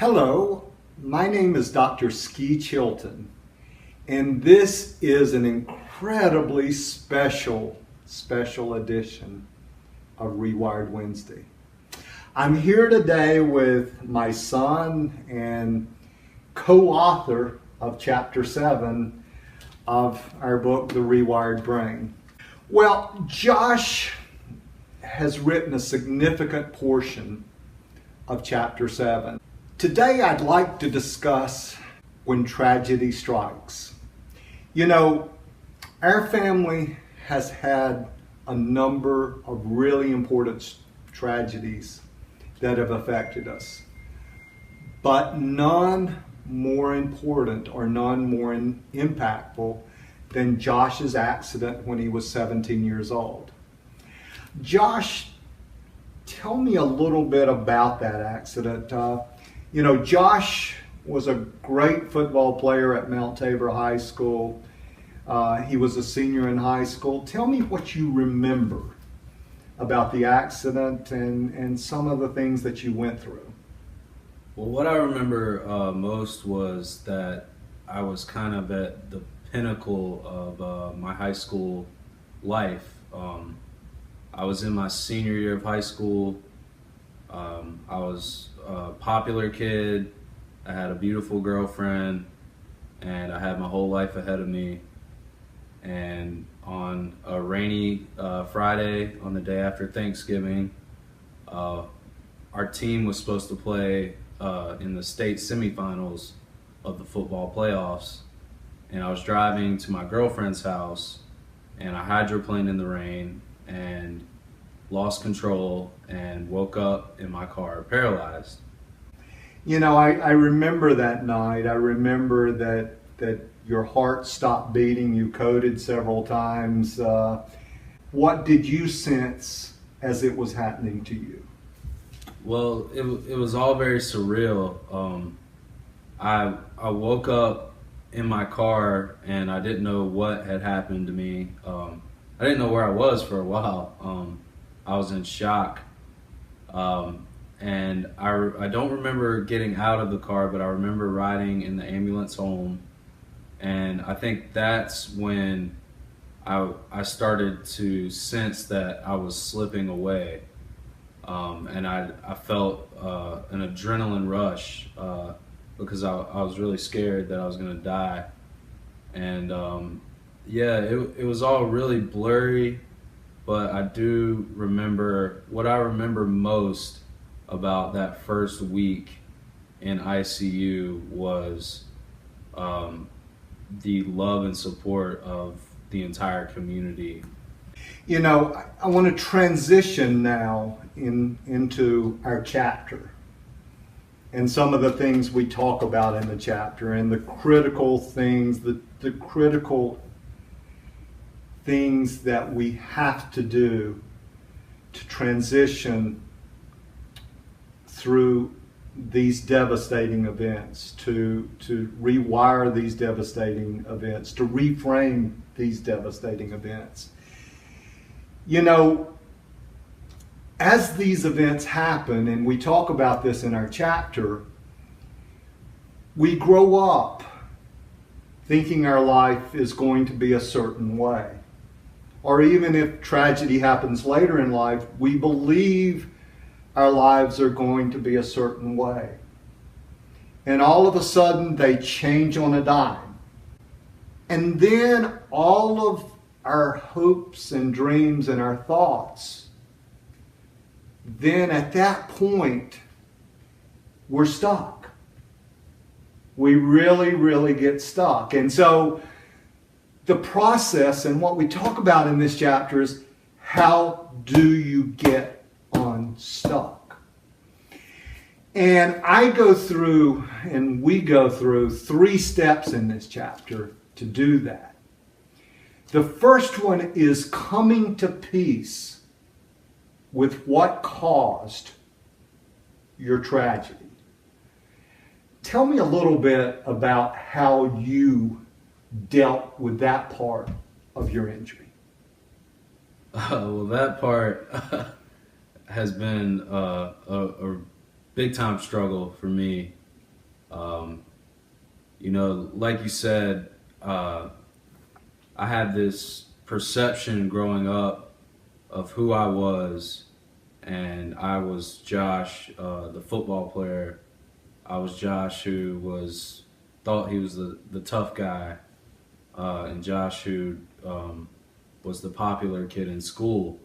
Hello, my name is Dr. Chilton, and this is an incredibly special edition of Rewired Wednesday. I'm here today with my son and co-author of Chapter 7 of our book, The Rewired Brain. Well, Josh has written a significant portion of Chapter 7. Today I'd like to discuss when tragedy strikes. You know, our family has had a number of really important tragedies that have affected us, but none more important or none more impactful than Josh's accident when he was 17 years old. Josh, tell me a little bit about that accident. You know, Josh was a great football player at Mount Tabor High School. He was a senior in high school. Tell me what you remember about the accident and some of the things that you went through. Well, what I remember most was that I was kind of at the pinnacle of my high school life. I was in my senior year of high school. I was a popular kid. I had a beautiful girlfriend, and I had my whole life ahead of me. And on a rainy Friday, on the day after Thanksgiving, our team was supposed to play in the state semifinals of the football playoffs. And I was driving to my girlfriend's house, and I hydroplaned in the rain and lost control and woke up in my car paralyzed. You know, I remember that night. I remember that your heart stopped beating. You coded several times. What did you sense as it was happening to you? Well, it was all very surreal. I woke up in my car and I didn't know what had happened to me. I didn't know where I was for a while. I was in shock. And I don't remember getting out of the car, but I remember riding in the ambulance home. And I think that's when I started to sense that I was slipping away. And I felt an adrenaline rush because I was really scared that I was going to die. And it was all really blurry, but I do remember, what I remember most about that first week in ICU was the love and support of the entire community. You know, I want to transition now into our chapter and some of the things we talk about in the chapter and the critical things, the critical things that we have to do to transition through these devastating events, to rewire these devastating events, to reframe these devastating events. You know, as these events happen, and we talk about this in our chapter, we grow up thinking our life is going to be a certain way. Or even if tragedy happens later in life, we believe our lives are going to be a certain way. And all of a sudden they change on a dime. And then all of our hopes and dreams and our thoughts, then at that point, we're stuck. We really get stuck. And so the process and what we talk about in this chapter is, how do you get unstuck? And I go through, and we go through 3 steps in this chapter to do that. The first one is coming to peace with what caused your tragedy. Tell me a little bit about how you dealt with that part of your injury. Well, that part has been a big time struggle for me. Like you said, I had this perception growing up of who I was, and I was Josh, the football player. I was Josh who thought he was the tough guy, and Josh who was the popular kid in school.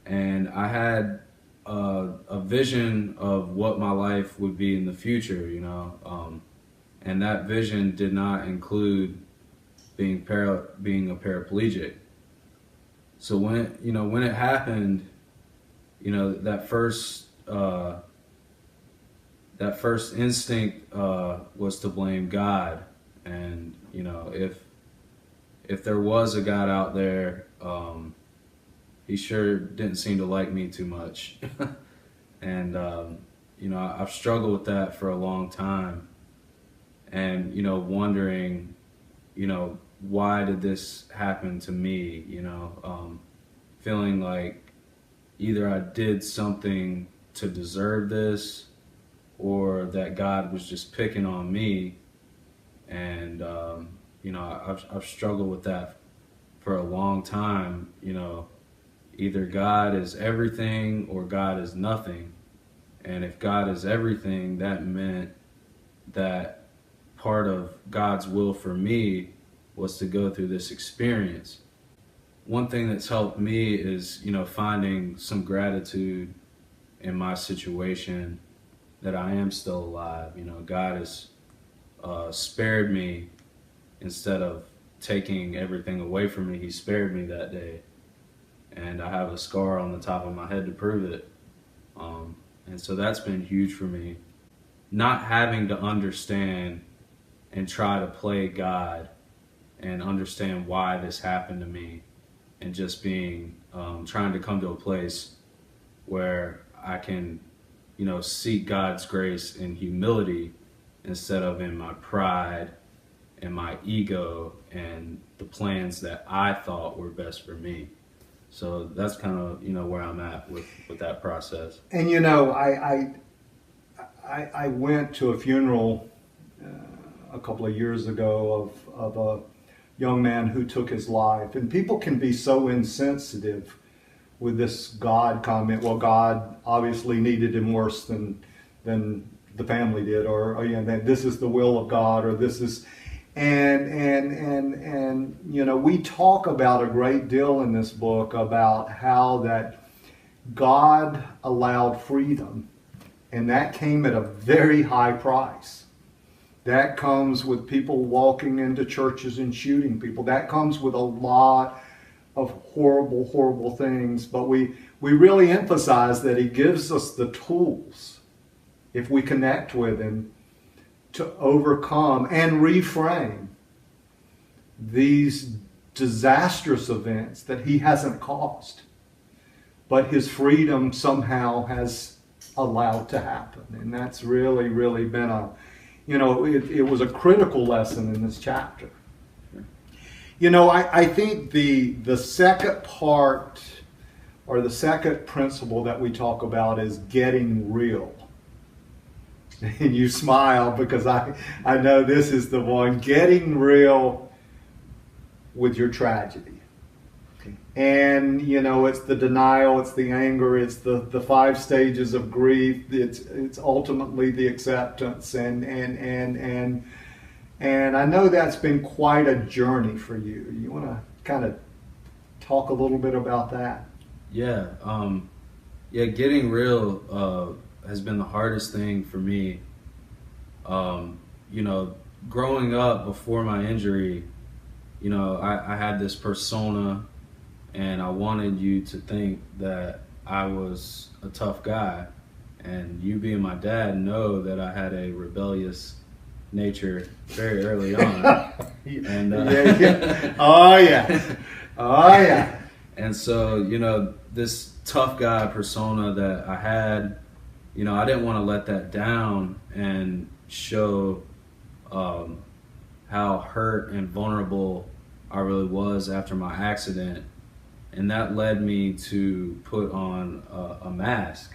And I had a vision of what my life would be in the future, and that vision did not include being a paraplegic. So when it happened, that first instinct was to blame God, and if there was a God out there, he sure didn't seem to like me too much. And I've struggled with that for a long time, and wondering why did this happen to me, feeling like either I did something to deserve this, or that God was just picking on me. And I've struggled with that for a long time. Either God is everything or God is nothing. And if God is everything, that meant that part of God's will for me was to go through this experience. One thing that's helped me is, finding some gratitude in my situation, that I am still alive. God has spared me. Instead of taking everything away from me, he spared me that day. And I have a scar on the top of my head to prove it. And so that's been huge for me. Not having to understand and try to play God and understand why this happened to me, and just being, trying to come to a place where I can, seek God's grace in humility instead of in my pride and my ego and the plans that I thought were best for me. So that's kind of, where I'm at with that process. And I went to a funeral a couple of years ago of a young man who took his life. And people can be so insensitive with this God comment. Well, God obviously needed him worse than the family did, or that this is the will of God, or this is, and we talk about a great deal in this book about how that God allowed freedom, and that came at a very high price. That comes with people walking into churches and shooting people. That comes with a lot of horrible, horrible things. But we really emphasize that he gives us the tools, if we connect with him, to overcome and reframe these disastrous events that he hasn't caused, but his freedom somehow has allowed to happen. And that's really, really been it was a critical lesson in this chapter. I think the second part, or the second principle that we talk about, is getting real. And you smile because I know this is the one, getting real with your tragedy. And it's the denial, it's the anger, it's the 5 stages of grief, it's ultimately the acceptance, and I know that's been quite a journey for you. You want to kind of talk a little bit about that? Yeah, getting real has been the hardest thing for me. Growing up before my injury, I had this persona, and I wanted you to think that I was a tough guy. And you being my dad know that I had a rebellious nature very early on. And Oh yeah. And so, this tough guy persona that I had, I didn't want to let that down and show how hurt and vulnerable I really was after my accident. And that led me to put on a mask.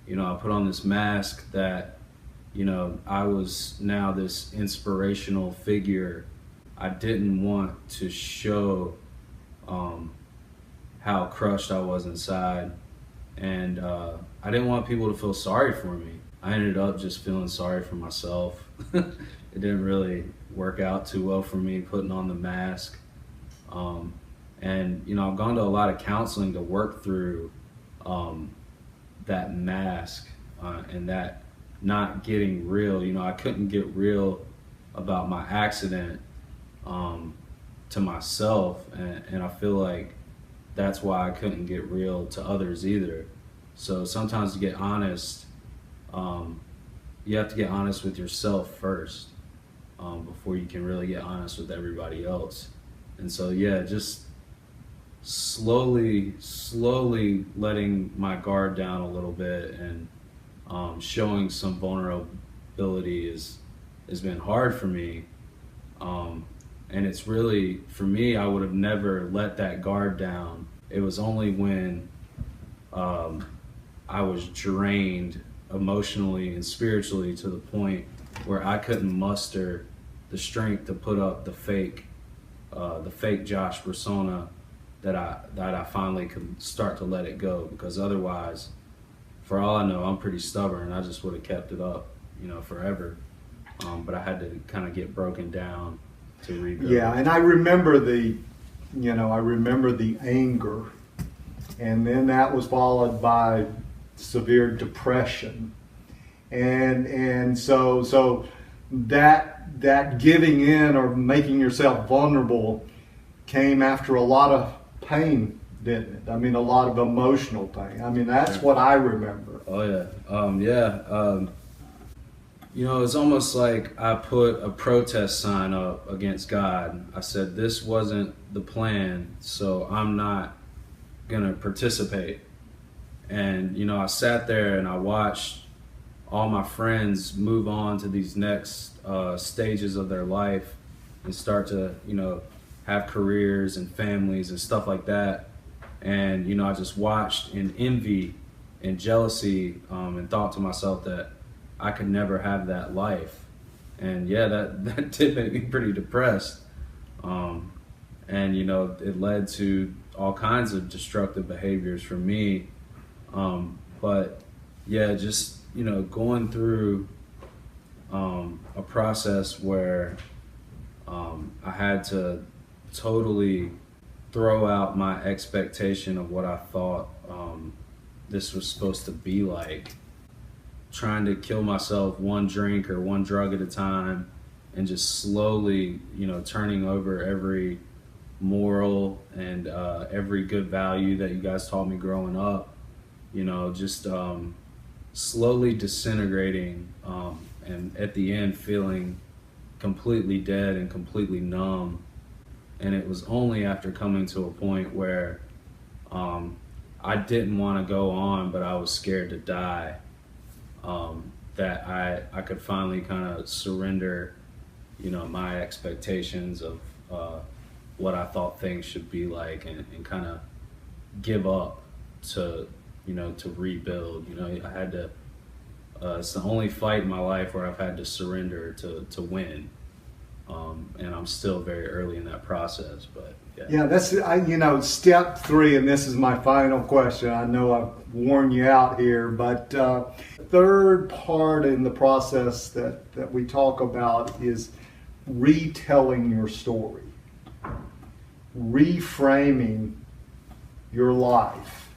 I put on this mask that, I was now this inspirational figure. I didn't want to show how crushed I was inside, and I didn't want people to feel sorry for me. I ended up just feeling sorry for myself. It didn't really work out too well for me putting on the mask. And I've gone to a lot of counseling to work through that mask and that not getting real. I couldn't get real about my accident to myself, and I feel like that's why I couldn't get real to others either. So sometimes to get honest, you have to get honest with yourself first before you can really get honest with everybody else. And so just slowly letting my guard down a little bit and showing some vulnerability has been hard for me. And it's really, for me, I would have never let that guard down. It was only when I was drained emotionally and spiritually to the point where I couldn't muster the strength to put up the fake Josh persona that I finally could start to let it go. Because otherwise, for all I know, I'm pretty stubborn. I just would have kept it up, forever. But I had to kind of get broken down to rebuild. Yeah, and I remember the anger, and then that was followed by severe depression, and so that giving in or making yourself vulnerable came after a lot of pain, didn't it? I mean, a lot of emotional pain. I mean, that's what I remember. Oh yeah. It's almost like I put a protest sign up against God. I said, this wasn't the plan, so I'm not gonna participate. And I sat there and I watched all my friends move on to these next stages of their life and start to have careers and families and stuff like that. And I just watched in envy and jealousy and thought to myself that I could never have that life. And that did make me pretty depressed. And it led to all kinds of destructive behaviors for me. But just going through a process where I had to totally throw out my expectation of what I thought this was supposed to be like, trying to kill myself one drink or one drug at a time, and just slowly turning over every moral and every good value that you guys taught me growing up, just slowly disintegrating, and at the end feeling completely dead and completely numb. And it was only after coming to a point where I didn't want to go on, but I was scared to die, that I could finally kind of surrender, my expectations of what I thought things should be like, and kind of give up to rebuild. I had to, it's the only fight in my life where I've had to surrender to win. And I'm still very early in that process, but that's step 3, and this is my final question. I know I've worn you out here, but third part in the process that we talk about is retelling your story, reframing your life,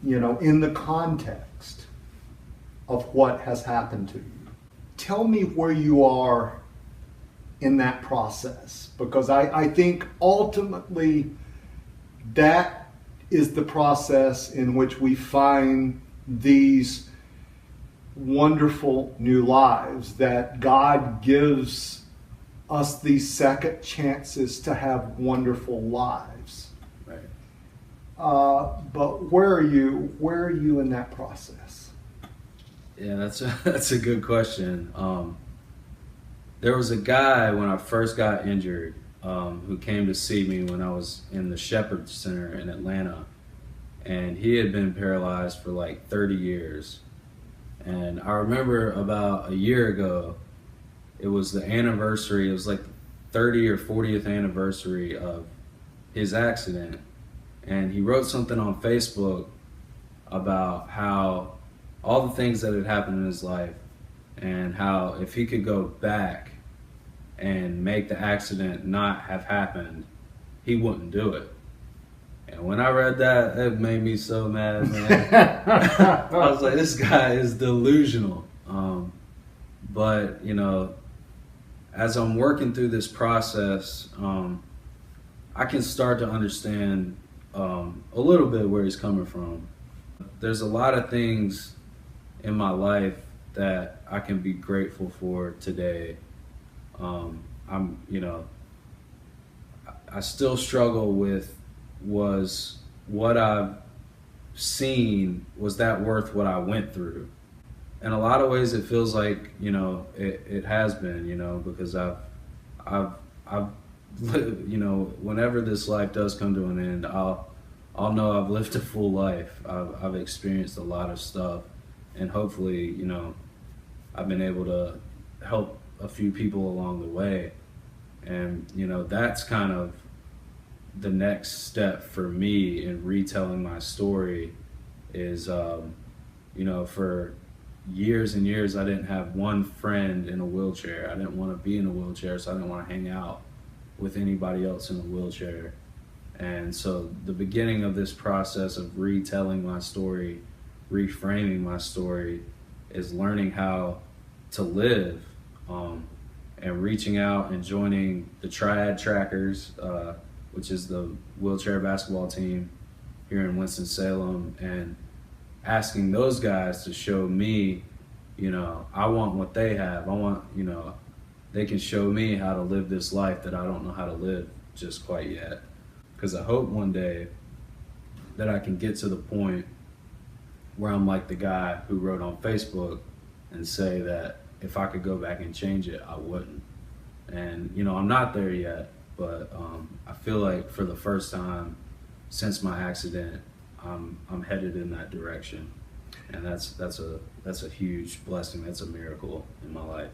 in the context of what has happened to you. Tell me where you are in that process, because I think ultimately that is the process in which we find these wonderful new lives, that God gives us these second chances to have wonderful lives. Right. But where are you in that process? Yeah, that's a good question. There was a guy when I first got injured who came to see me when I was in the Shepherd Center in Atlanta, and he had been paralyzed for like 30 years. And I remember about a year ago, it was the anniversary, it was like the 30th or 40th anniversary of his accident. And he wrote something on Facebook about how all the things that had happened in his life, and how if he could go back and make the accident not have happened, he wouldn't do it. And when I read that, it made me so mad, man. I was like, this guy is delusional. But, you know, as I'm working through this process, I can start to understand a little bit where he's coming from. There's a lot of things in my life that I can be grateful for today. I still struggle with, was what I've seen, was that worth what I went through? In a lot of ways it feels like, you know, it has been, you know, because I've you know, whenever this life does come to an end, I'll know I've lived a full life. I've experienced a lot of stuff, and hopefully, you know, I've been able to help a few people along the way. And, you know, that's kind of the next step for me in retelling my story is, you know, for years and years, I didn't have one friend in a wheelchair. I didn't want to be in a wheelchair, so I didn't want to hang out with anybody else in a wheelchair. And so the beginning of this process of retelling my story, reframing my story, is learning how to live, and reaching out and joining the Triad Trackers, which is the wheelchair basketball team here in Winston-Salem, and asking those guys to show me, you know, I want what they have. I want, you know, they can show me how to live this life that I don't know how to live just quite yet. Because I hope one day that I can get to the point where I'm like the guy who wrote on Facebook and say that if I could go back and change it, I wouldn't. And, you know, I'm not there yet, but I feel like for the first time since my accident, I'm headed in that direction. And that's a huge blessing. That's a miracle in my life.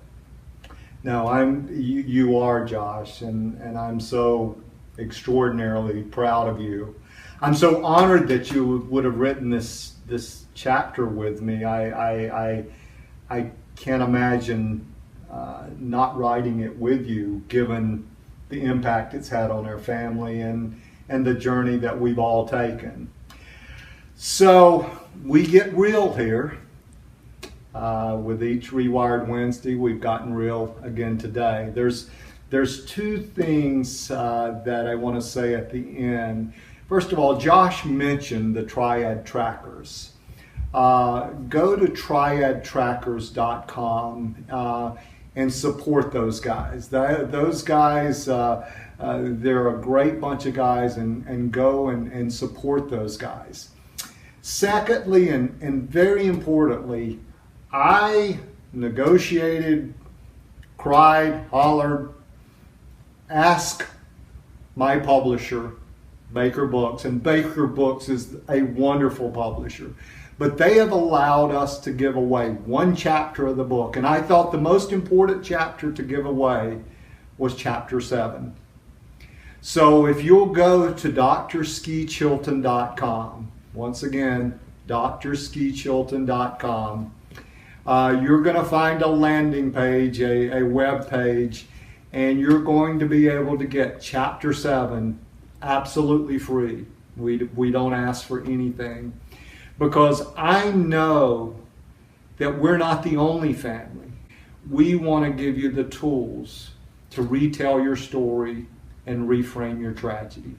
No, you are, Josh, and I'm so extraordinarily proud of you. I'm so honored that you would have written this chapter with me. I can't imagine not writing it with you, given the impact it's had on our family and the journey that we've all taken. So we get real here. With each Rewired Wednesday, we've gotten real again today. There's two things that I want to say at the end. First of all, Josh mentioned the Triad Trackers. Go to triadtrackers.com and support those guys. Those guys, they're a great bunch of guys, and go and support those guys. Secondly, and very importantly, I negotiated, cried, hollered, asked my publisher, Baker Books, and Baker Books is a wonderful publisher, but they have allowed us to give away one chapter of the book, and I thought the most important chapter to give away was chapter 7. So if you'll go to drskichilton.com, once again, drskichilton.com, you're going to find a landing page, a web page, and you're going to be able to get chapter 7 absolutely free. We don't ask for anything, because I know that we're not the only family. We want to give you the tools to retell your story and reframe your tragedy.